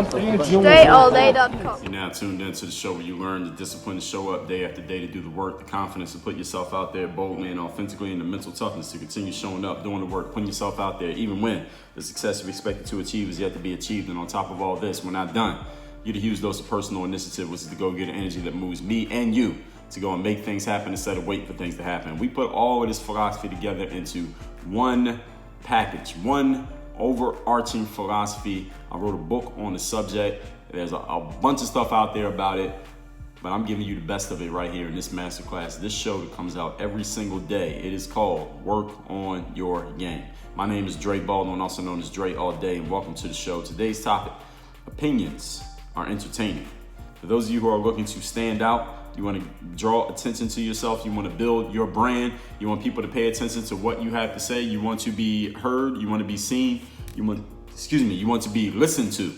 DreAllDay.com. You're now tuned into the show where you learn the discipline to show up day after day, to do the work, the confidence to put yourself out there boldly and authentically, and the mental toughness to continue showing up, doing the work, putting yourself out there, even when the success you're expected to achieve is yet to be achieved. And on top of all this, we're not done. You're the huge dose of personal initiative, which is the go-getter energy that moves me and you to go and make things happen instead of wait for things to happen. We put all of this philosophy together into one package, one overarching philosophy. I wrote a book on the subject. There's a bunch of stuff out there about it, but I'm giving you the best of it right here in this masterclass, this show that comes out every single day. It is called Work on Your Game. My name is Dre Baldwin, also known as Dre All Day, and welcome to the show. Today's topic: opinions are entertaining. For those of you who are looking to stand out, you want to draw attention to yourself, you want to build your brand, you want people to pay attention to what you have to say, you want to be heard, you want to be seen, you want to be listened to.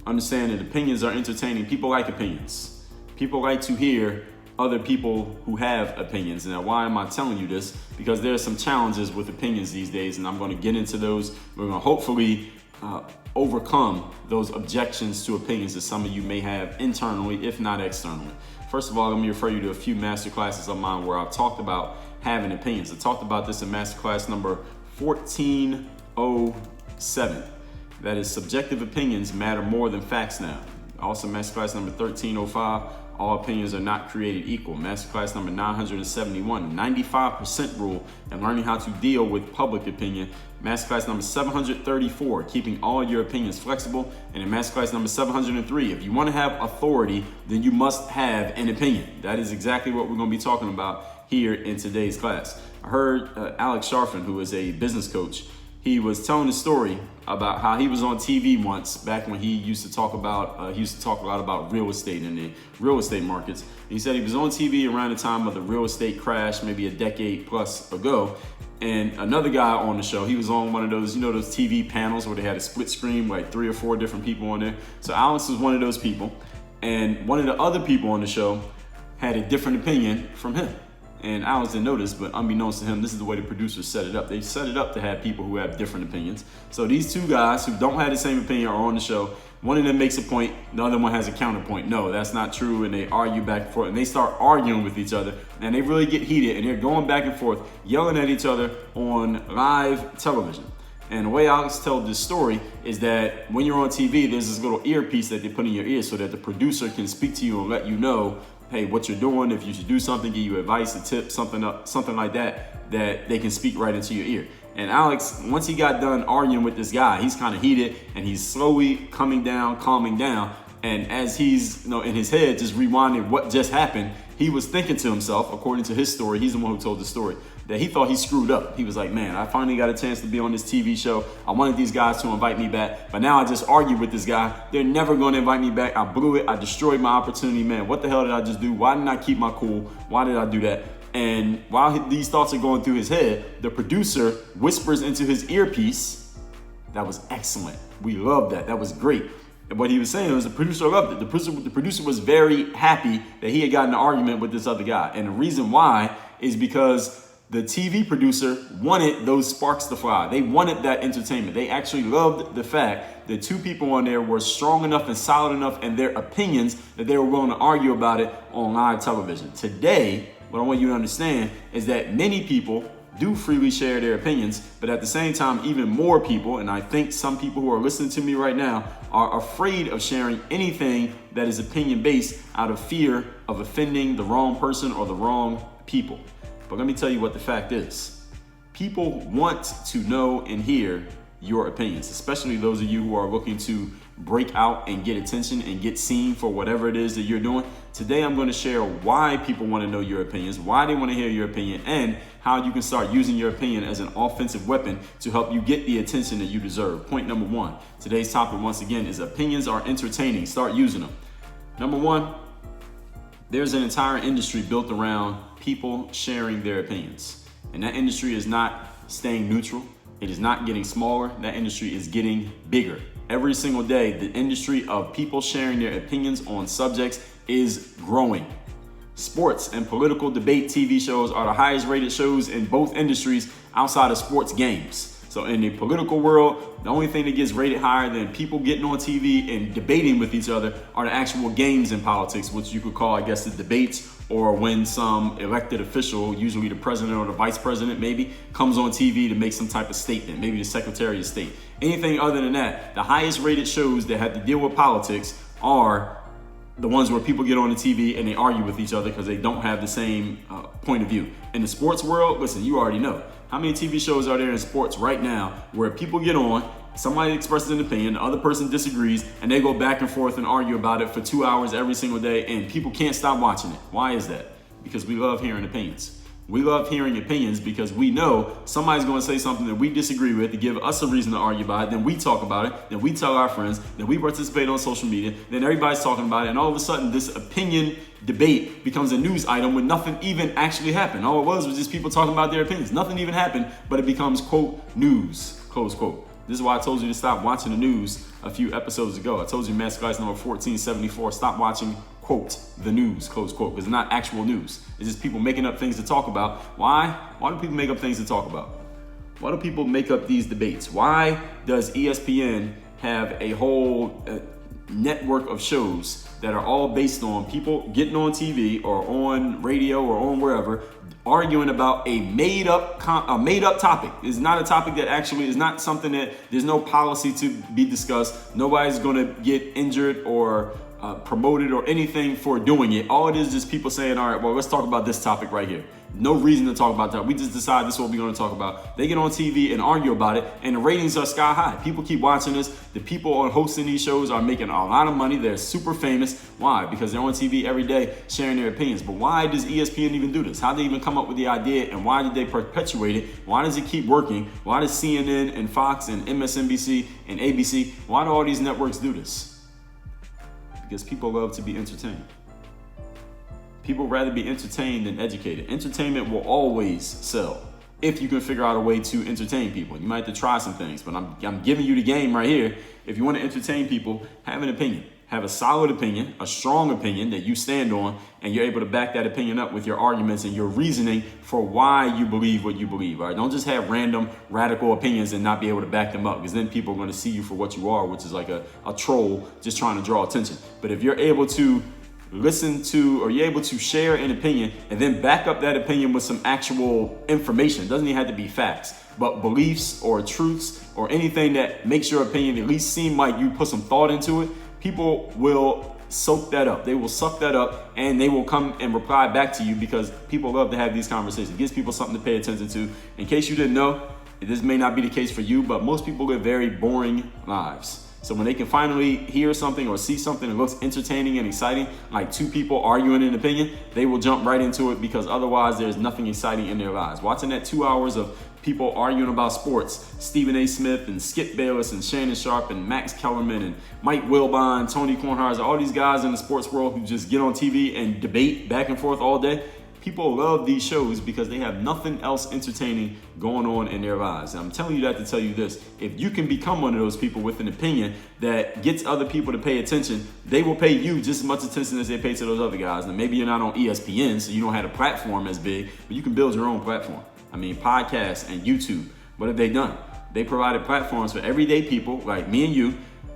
Understand that opinions are entertaining. People like opinions. People like to hear other people who have opinions. Now, why am I telling you this? Because there are some challenges with opinions these days, and I'm going to get into those. We're going to hopefully overcome those objections to opinions that some of you may have internally, if not externally. First of all, let me refer you to a few masterclasses of mine where I've talked about having opinions. I talked about this in masterclass number 1407. That is, subjective opinions matter more than facts now. Also, masterclass number 1305, all opinions are not created equal. Masterclass number 971, 95% rule and learning how to deal with public opinion. Masterclass number 734, keeping all your opinions flexible. And in masterclass number 703, if you want to have authority, then you must have an opinion. That is exactly what we're going to be talking about here in today's class. I heard Alex Sharfin, who is a business coach, he was telling a story about how he was on TV once back when he used to talk about, a lot about real estate and the real estate markets. He said he was on TV around the time of the real estate crash, maybe a decade plus ago. And another guy on the show, he was on one of those, those TV panels where they had a split screen, like 3 or 4 different people on there. So Alex was one of those people. And one of the other people on the show had a different opinion from him. And Alex didn't notice, but unbeknownst to him, this is the way the producers set it up. They set it up to have people who have different opinions. So these two guys who don't have the same opinion are on the show. One of them makes a point, the other one has a counterpoint. No, that's not true. And they argue back and forth, and they start arguing with each other, and they really get heated, and they're going back and forth, yelling at each other on live television. And the way Alex tells this story is that when you're on TV, there's this little earpiece that they put in your ear so that the producer can speak to you and let you know, hey, what you're doing, if you should do something, give you advice, a tip, something like that they can speak right into your ear. And Alex, once he got done arguing with this guy, he's kind of heated and he's slowly calming down. And as he's, in his head, just rewinding what just happened, he was thinking to himself, according to his story, he's the one who told the story, that he thought he screwed up. He was like, man, I finally got a chance to be on this TV show. I wanted these guys to invite me back, but now I just argued with this guy. They're never going to invite me back. I blew it. I destroyed my opportunity, man. What the hell did I just do? Why didn't I keep my cool? Why did I do that? And while these thoughts are going through his head, the producer whispers into his earpiece, that was excellent. We loved that. That was great. And what he was saying was the producer loved it. The producer was very happy that he had gotten an argument with this other guy. And the reason why is because the TV producer wanted those sparks to fly. They wanted that entertainment. They actually loved the fact that two people on there were strong enough and solid enough in their opinions that they were willing to argue about it on live television. Today, what I want you to understand is that many people do freely share their opinions, but at the same time, even more people, and I think some people who are listening to me right now, are afraid of sharing anything that is opinion-based out of fear of offending the wrong person or the wrong people. But let me tell you what the fact is. People want to know and hear your opinions, especially those of you who are looking to break out and get attention and get seen for whatever it is that you're doing. Today, I'm going to share why people want to know your opinions, why they want to hear your opinion, and how you can start using your opinion as an offensive weapon to help you get the attention that you deserve. Point number 1. Today's topic, once again, is opinions are entertaining. Start using them. Number 1, there's an entire industry built around people sharing their opinions. And that industry is not staying neutral. It is not getting smaller. That industry is getting bigger. Every single day, the industry of people sharing their opinions on subjects is growing. Sports and political debate TV shows are the highest rated shows in both industries outside of sports games. So in the political world, the only thing that gets rated higher than people getting on TV and debating with each other are the actual games in politics, which you could call, I guess, the debates, or when some elected official, usually the president or the vice president maybe, comes on TV to make some type of statement, maybe the Secretary of State. Anything other than that, the highest rated shows that have to deal with politics are the ones where people get on the TV and they argue with each other because they don't have the same point of view. In the sports world, listen, you already know. How many TV shows are there in sports right now where people get on, somebody expresses an opinion, the other person disagrees, and they go back and forth and argue about it for 2 hours every single day, and people can't stop watching it? Why is that? Because we love hearing opinions. We love hearing opinions because we know somebody's going to say something that we disagree with to give us a reason to argue about it. Then we talk about it. Then we tell our friends. Then we participate on social media. Then everybody's talking about it. And all of a sudden, this opinion debate becomes a news item when nothing even actually happened. All it was just people talking about their opinions. Nothing even happened, but it becomes, quote, news, close quote. This is why I told you to stop watching the news a few episodes ago. I told you masterclass number 1474, stop watching, quote, the news, close quote, because it's not actual news. It's just people making up things to talk about. Why? Why do people make up things to talk about? Why do people make up these debates? Why does ESPN have a whole network of shows that are all based on people getting on TV or on radio or on wherever, arguing about a made up topic? It's not a topic that actually is not something that there's no policy to be discussed. Nobody's going to get injured or promoted or anything for doing it. All it is just people saying, all right, well, let's talk about this topic right here. No reason to talk about that. We just decide this is what we're going to talk about. They get on TV and argue about it, and the ratings are sky high. People keep watching this. The people on hosting these shows are making a lot of money. They're super famous. Why? Because they're on TV every day sharing their opinions. But why does ESPN even do this? How did they even come up with the idea, and why did they perpetuate it? Why does it keep working? Why does CNN and Fox and MSNBC and ABC, why do all these networks do this? Because people love to be entertained. People rather be entertained than educated. Entertainment will always sell if you can figure out a way to entertain people. You might have to try some things, but I'm giving you the game right here. If you want to entertain people, have an opinion. Have a solid opinion, a strong opinion that you stand on, and you're able to back that opinion up with your arguments and your reasoning for why you believe what you believe. All right? Don't just have random radical opinions and not be able to back them up, because then people are going to see you for what you are, which is like a troll just trying to draw attention. But if you're able to listen to, or you're able to share an opinion and then back up that opinion with some actual information, it doesn't even have to be facts, but beliefs or truths or anything that makes your opinion at least seem like you put some thought into it, people will soak that up. They will suck that up, and they will come and reply back to you, because people love to have these conversations. It gives people something to pay attention to. In case you didn't know, this may not be the case for you, but most people live very boring lives. So when they can finally hear something or see something that looks entertaining and exciting, like two people arguing an opinion, they will jump right into it, because otherwise there's nothing exciting in their lives. Watching that 2 hours of people arguing about sports, Stephen A. Smith and Skip Bayless and Shannon Sharp and Max Kellerman and Mike Wilbon, Tony Kornheiser, all these guys in the sports world who just get on TV and debate back and forth all day. People love these shows because they have nothing else entertaining going on in their lives. And I'm telling you that to tell you this: if you can become one of those people with an opinion that gets other people to pay attention, they will pay you just as much attention as they pay to those other guys. Now, maybe you're not on ESPN, so you don't have a platform as big, but you can build your own platform. I mean, podcasts and YouTube, what have they done? They provided platforms for everyday people like me and you,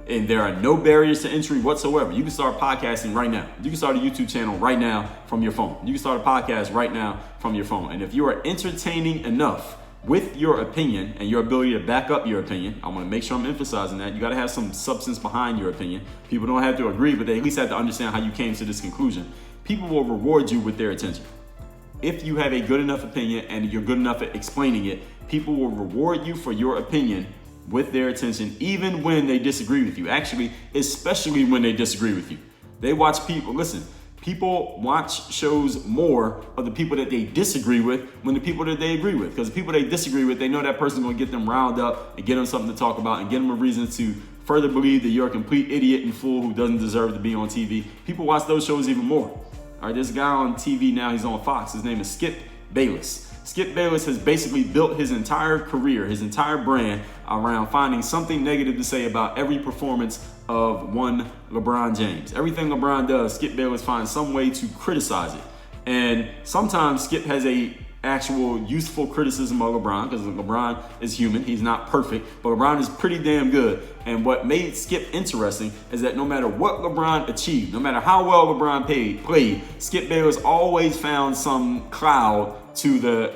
and there are no barriers to entry whatsoever. You can start podcasting right now. You can start a YouTube channel right now from your phone. You can start a podcast right now from your phone. And if you are entertaining enough with your opinion and your ability to back up your opinion, I want to make sure I'm emphasizing that. You got to have some substance behind your opinion. People don't have to agree, but they at least have to understand how you came to this conclusion. People will reward you with their attention. If you have a good enough opinion and you're good enough at explaining it, people will reward you for your opinion with their attention, even when they disagree with you. Actually, especially when they disagree with you. They watch people, listen, people watch shows more of the people that they disagree with than the people that they agree with. Because the people they disagree with, they know that person's going to get them riled up and get them something to talk about and get them a reason to further believe that you're a complete idiot and fool who doesn't deserve to be on TV. People watch those shows even more. All right, this guy on TV now, he's on Fox. His name is Skip Bayless. Skip Bayless has basically built his entire career, his entire brand around finding something negative to say about every performance of one LeBron James. Everything LeBron does, Skip Bayless finds some way to criticize it. And sometimes Skip has a actual useful criticism of LeBron, because LeBron is human. He's not perfect, but LeBron is pretty damn good. And what made Skip interesting is that no matter what LeBron achieved, no matter how well LeBron played, Skip Bayless always found some cloud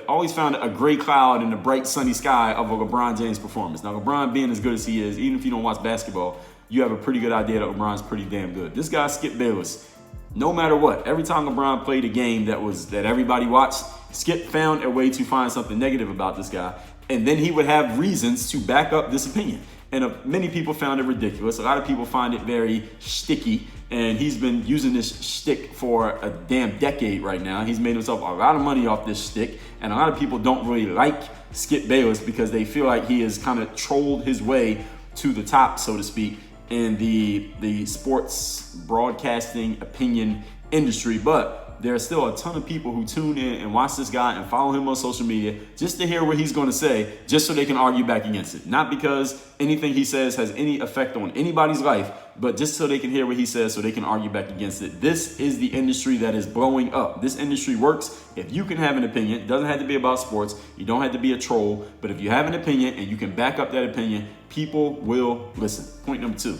always found a gray cloud in the bright sunny sky of a LeBron James performance. Now, LeBron being as good as he is, even if you don't watch basketball, you have a pretty good idea that LeBron's pretty damn good. This guy, Skip Bayless, no matter what, every time LeBron played a game that everybody watched, Skip found a way to find something negative about this guy, and then he would have reasons to back up this opinion. And many people found it ridiculous. A lot of people find it very shticky, and he's been using this shtick for a damn decade right now. He's made himself a lot of money off this shtick, and a lot of people don't really like Skip Bayless because they feel like he has kind of trolled his way to the top, so to speak, in the sports broadcasting opinion industry. But there are still a ton of people who tune in and watch this guy and follow him on social media just to hear what he's going to say, just so they can argue back against it. Not because anything he says has any effect on anybody's life, but just so they can hear what he says so they can argue back against it. This is the industry that is blowing up. This industry works if you can have an opinion. It doesn't have to be about sports. You don't have to be a troll. But if you have an opinion and you can back up that opinion, people will listen. Point number 2.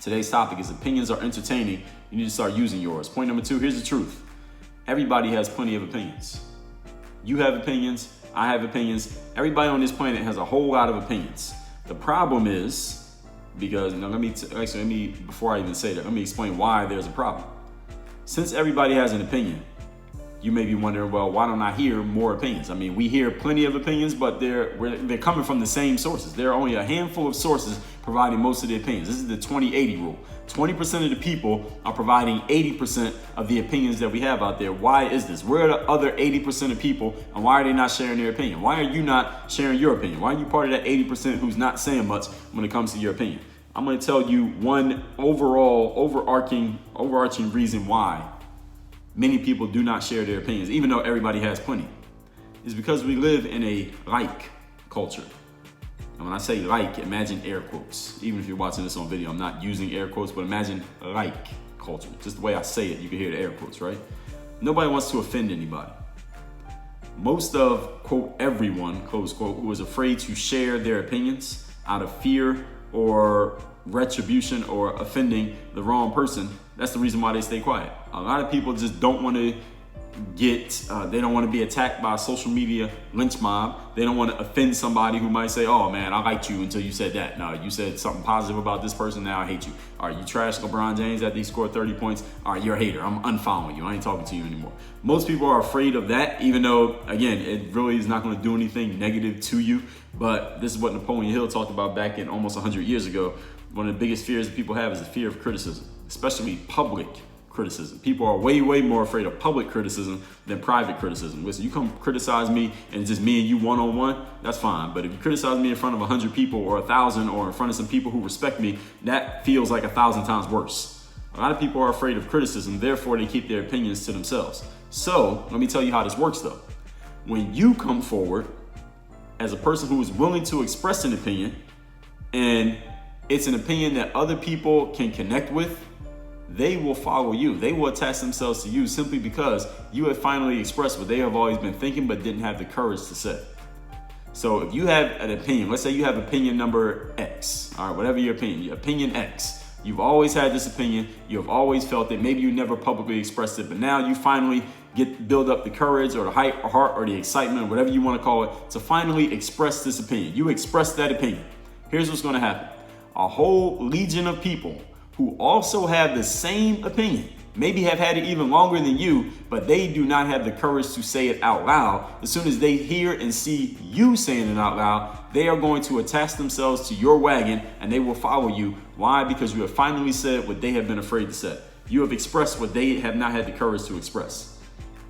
Today's topic is opinions are entertaining. You need to start using yours. Point number 2, here's the truth. Everybody has plenty of opinions. You have opinions. I have opinions. Everybody on this planet has a whole lot of opinions. The problem is, because before I even say that, let me explain why there's a problem. Since everybody has an opinion, you may be wondering, well, why don't I hear more opinions? I mean, we hear plenty of opinions, but they're coming from the same sources. There are only a handful of sources providing most of the opinions. This is the 20-80 rule. 20% of the people are providing 80% of the opinions that we have out there. Why is this? Where are the other 80% of people, and why are they not sharing their opinion? Why are you not sharing your opinion? Why are you part of that 80% who's not saying much when it comes to your opinion? I'm going to tell you one overarching reason why many people do not share their opinions, even though everybody has plenty. It's because we live in a like culture. And when I say like, imagine air quotes. Even if you're watching this on video, I'm not using air quotes, but imagine like culture. Just the way I say it, you can hear the air quotes, right? Nobody wants to offend anybody. Most of, quote, everyone, close quote, who is afraid to share their opinions out of fear or retribution or offending the wrong person, that's the reason why they stay quiet. A lot of people just don't want to they don't want to be attacked by a social media lynch mob. They don't want to offend somebody who might say, oh man, I liked you until you said that. No, you said something positive about this person, now I hate you. All right, you trashed LeBron James after he scored 30 points. All right, you're a hater. I'm unfollowing you. I ain't talking to you anymore. Most people are afraid of that, even though, again, it really is not going to do anything negative to you. But this is what Napoleon Hill talked about back in almost 100 years ago. One of the biggest fears that people have is the fear of criticism, especially public criticism. People are way more afraid of public criticism than private criticism. Listen, you come criticize me and it's just me and you one-on-one, that's fine. But if you criticize me in front of 100 people or 1,000 or in front of some people who respect me, that feels like 1,000 times worse. A lot of people are afraid of criticism, therefore they keep their opinions to themselves. So let me tell you how this works though. When you come forward as a person who is willing to express an opinion, and it's an opinion that other people can connect with, they will follow you. They will attach themselves to you simply because you have finally expressed what they have always been thinking but didn't have the courage to say. So if you have an opinion, let's say you have opinion number X, all right, whatever your opinion X. You've always had this opinion. You have always felt it. Maybe you never publicly expressed it, but now you finally build up the courage or the heart or the excitement, or whatever you want to call it, to finally express this opinion. You express that opinion. Here's what's going to happen. A whole legion of people who also have the same opinion, maybe have had it even longer than you, but they do not have the courage to say it out loud. As soon as they hear and see you saying it out loud, they are going to attach themselves to your wagon and they will follow you. Why? Because you have finally said what they have been afraid to say. You have expressed what they have not had the courage to express.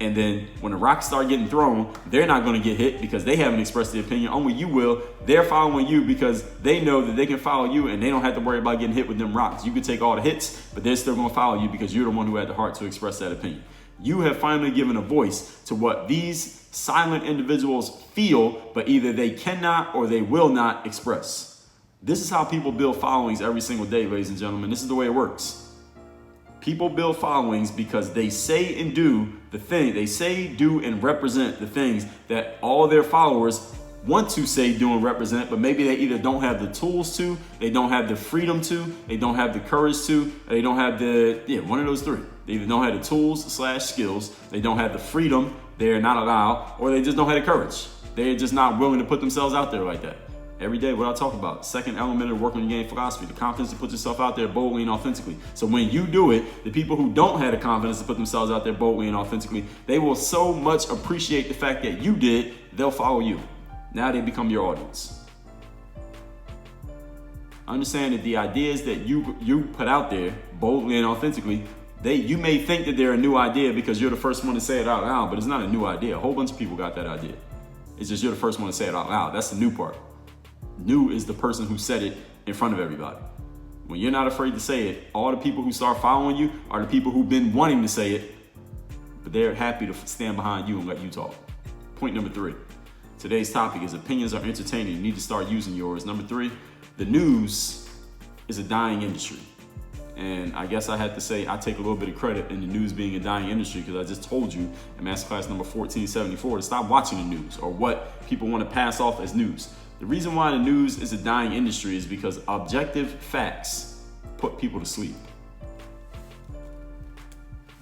And then when the rocks start getting thrown, they're not going to get hit because they haven't expressed their opinion. Only you will. They're following you because they know that they can follow you and they don't have to worry about getting hit with them rocks. You can take all the hits, but they're still going to follow you because you're the one who had the heart to express that opinion. You have finally given a voice to what these silent individuals feel, but either they cannot or they will not express. This is how people build followings every single day, ladies and gentlemen. This is the way it works. People build followings because they say and do the thing. They say, do, and represent the things that all their followers want to say, do, and represent, but maybe they either don't have the tools to, they don't have the freedom to, they don't have the courage to, they don't have one of those three. They either don't have the tools/skills, they don't have the freedom, they're not allowed, or they just don't have the courage. They're just not willing to put themselves out there like that. Every day, what I talk about, second element of working on your game philosophy, the confidence to put yourself out there boldly and authentically. So when you do it, the people who don't have the confidence to put themselves out there boldly and authentically, they will so much appreciate the fact that you did, they'll follow you. Now they become your audience. Understand that the ideas that you put out there boldly and authentically, you may think that they're a new idea because you're the first one to say it out loud, but it's not a new idea. A whole bunch of people got that idea. It's just you're the first one to say it out loud. That's the new part. New is the person who said it in front of everybody. When you're not afraid to say it, all the people who start following you are the people who've been wanting to say it, but they're happy to stand behind you and let you talk. Point number 3. Today's topic is opinions are entertaining. You need to start using yours. Number 3, the news is a dying industry. And I guess I had to say I take a little bit of credit in the news being a dying industry because I just told you in masterclass number 1474 to stop watching the news or what people want to pass off as news. The reason why the news is a dying industry is because objective facts put people to sleep.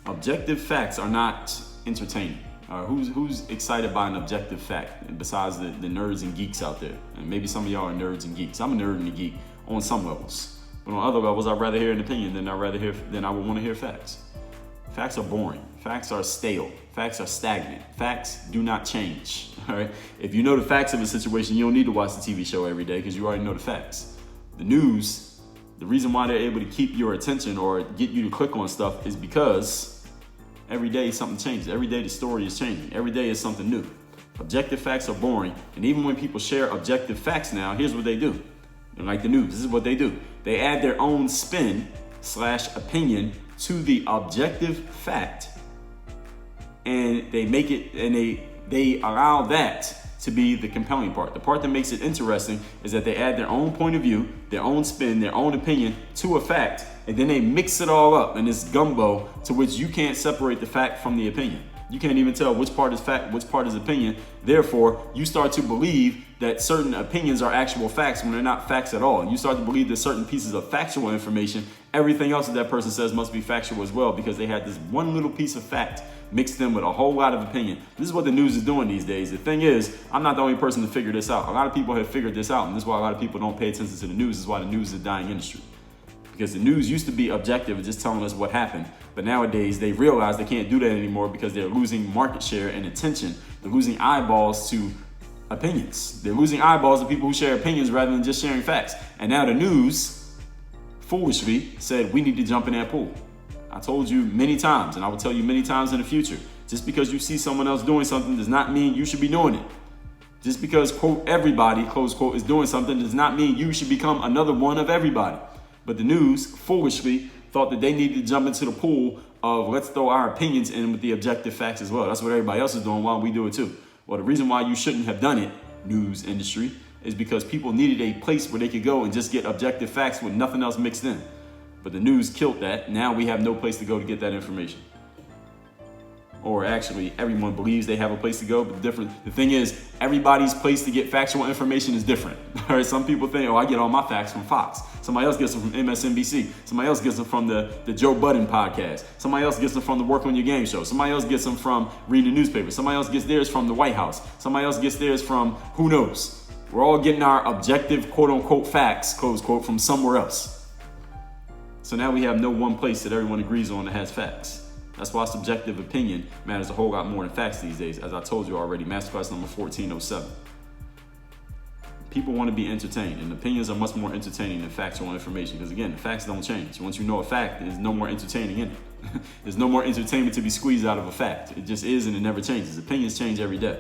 Objective facts are not entertaining. Who's excited by an objective fact besides the nerds and geeks out there? And maybe some of y'all are nerds and geeks. I'm a nerd and a geek on some levels. But on other levels, I'd rather hear an opinion than I would want to hear facts. Facts are boring. Facts are stale. Facts are stagnant. Facts do not change. All right. If you know the facts of a situation, you don't need to watch the TV show every day because you already know the facts. The news, the reason why they're able to keep your attention or get you to click on stuff is because every day something changes. Every day the story is changing. Every day is something new. Objective facts are boring. And even when people share objective facts now, here's what they do. Like the news, this is what they do. They add their own spin/opinion to the objective fact, and they make it, and they allow that to be the compelling part. The part that makes it interesting is that they add their own point of view, their own spin, their own opinion to a fact, and then they mix it all up in this gumbo to which you can't separate the fact from the opinion. You can't even tell which part is fact, which part is opinion. Therefore, you start to believe that certain opinions are actual facts when they're not facts at all. You start to believe that certain pieces of factual information, everything else that person says must be factual as well because they had this one little piece of fact mixed in with a whole lot of opinion. This is what the news is doing these days. The thing is, I'm not the only person to figure this out. A lot of people have figured this out, and this is why a lot of people don't pay attention to the news. This is why the news is a dying industry. Because the news used to be objective and just telling us what happened. But nowadays, they realize they can't do that anymore because they're losing market share and attention. They're losing eyeballs to opinions. They're losing eyeballs to people who share opinions rather than just sharing facts. And now the news, foolishly, said we need to jump in that pool. I told you many times, and I will tell you many times in the future, just because you see someone else doing something does not mean you should be doing it. Just because, quote, everybody, close quote, is doing something does not mean you should become another one of everybody. But the news, foolishly, thought that they needed to jump into the pool of let's throw our opinions in with the objective facts as well. That's what everybody else is doing. Why don't we do it too? Well, the reason why you shouldn't have done it, news industry, is because people needed a place where they could go and just get objective facts with nothing else mixed in. But the news killed that. Now we have no place to go to get that information. Or actually, everyone believes they have a place to go, but the thing is, everybody's place to get factual information is different. All right, some people think, I get all my facts from Fox. Somebody else gets them from MSNBC. Somebody else gets them from the Joe Budden podcast. Somebody else gets them from the Work on Your Game show. Somebody else gets them from reading the newspaper. Somebody else gets theirs from the White House. Somebody else gets theirs from who knows. We're all getting our objective, quote unquote, facts, close quote, from somewhere else. So now we have no one place that everyone agrees on that has facts. That's why subjective opinion matters a whole lot more than facts these days. As I told you already, masterclass number 1407. People want to be entertained, and opinions are much more entertaining than factual information. Because again, the facts don't change. Once you know a fact, there's no more entertaining in it. There's no more entertainment to be squeezed out of a fact. It just is, and it never changes. Opinions change every day.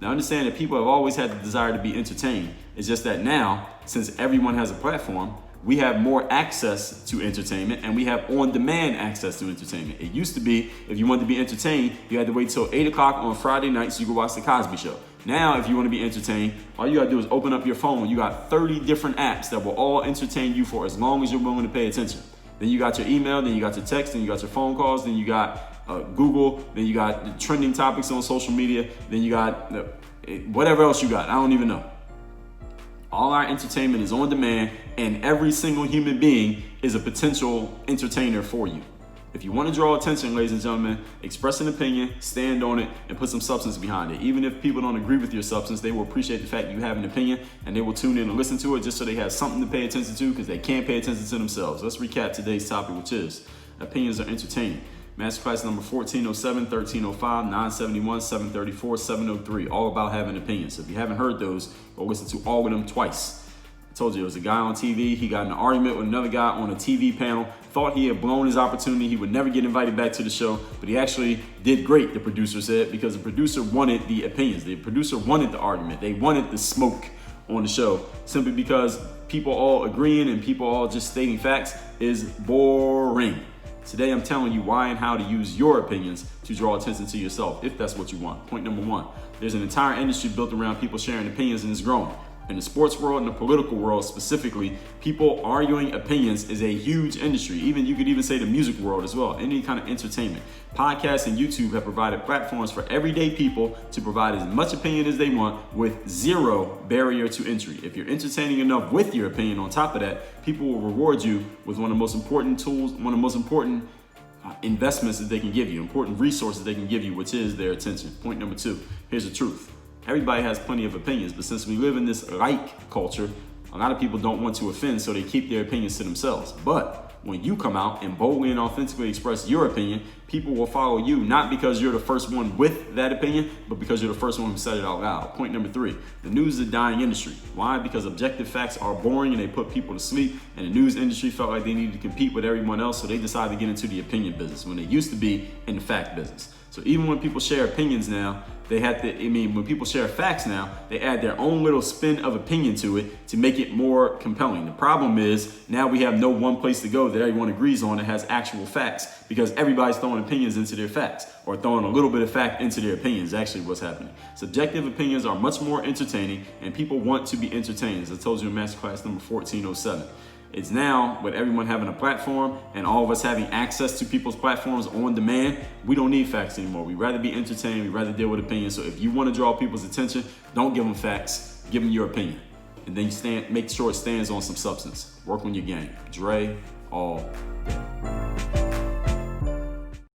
Now understand that people have always had the desire to be entertained. It's just that now, since everyone has a platform, we have more access to entertainment, and we have on-demand access to entertainment. It used to be, if you wanted to be entertained, you had to wait till 8 o'clock on Friday night so you could watch The Cosby Show. Now, if you want to be entertained, all you got to do is open up your phone. You got 30 different apps that will all entertain you for as long as you're willing to pay attention. Then you got your email, then you got your text, then you got your phone calls, then you got Google, then you got the trending topics on social media, then you got whatever else you got. I don't even know. All our entertainment is on demand, and every single human being is a potential entertainer for you. If you want to draw attention, ladies and gentlemen, express an opinion, stand on it, and put some substance behind it. Even if people don't agree with your substance, they will appreciate the fact that you have an opinion, and they will tune in and listen to it just so they have something to pay attention to, because they can't pay attention to themselves. Let's recap today's topic, which is opinions are entertaining. Masterclass number 1407, 1305, 971, 734, 703. All about having opinions. So if you haven't heard those, go listen to all of them twice. I told you, there was a guy on TV. He got in an argument with another guy on a TV panel. Thought he had blown his opportunity. He would never get invited back to the show. But he actually did great, the producer said, because the producer wanted the opinions. The producer wanted the argument. They wanted the smoke on the show, simply because people all agreeing and people all just stating facts is boring. Today, I'm telling you why and how to use your opinions to draw attention to yourself, if that's what you want. Point number one, there's an entire industry built around people sharing opinions, and it's growing. In the sports world and the political world specifically, people arguing opinions is a huge industry. You could even say the music world as well, any kind of entertainment. Podcasts and YouTube have provided platforms for everyday people to provide as much opinion as they want with zero barrier to entry. If you're entertaining enough with your opinion on top of that, people will reward you with one of the most important tools, one of the most important investments that they can give you, important resources they can give you, which is their attention. Point number two, here's the truth. Everybody has plenty of opinions, but since we live in this like culture, a lot of people don't want to offend, so they keep their opinions to themselves. But when you come out and boldly and authentically express your opinion, people will follow you, not because you're the first one with that opinion, but because you're the first one who said it out loud. Point number three, the news is a dying industry. Why? Because objective facts are boring and they put people to sleep, and the news industry felt like they needed to compete with everyone else, so they decided to get into the opinion business when they used to be in the fact business. So even when people share opinions now, when people share facts now, they add their own little spin of opinion to it to make it more compelling. The problem is now we have no one place to go that everyone agrees on that has actual facts, because everybody's throwing opinions into their facts, or throwing a little bit of fact into their opinions. Actually, what's happening. Subjective opinions are much more entertaining, and people want to be entertained. As I told you in masterclass number 1407. It's now, with everyone having a platform and all of us having access to people's platforms on demand, we don't need facts anymore. We'd rather be entertained. We'd rather deal with opinions. So if you want to draw people's attention, don't give them facts. Give them your opinion. And then make sure it stands on some substance. Work on your game. Dre, all day.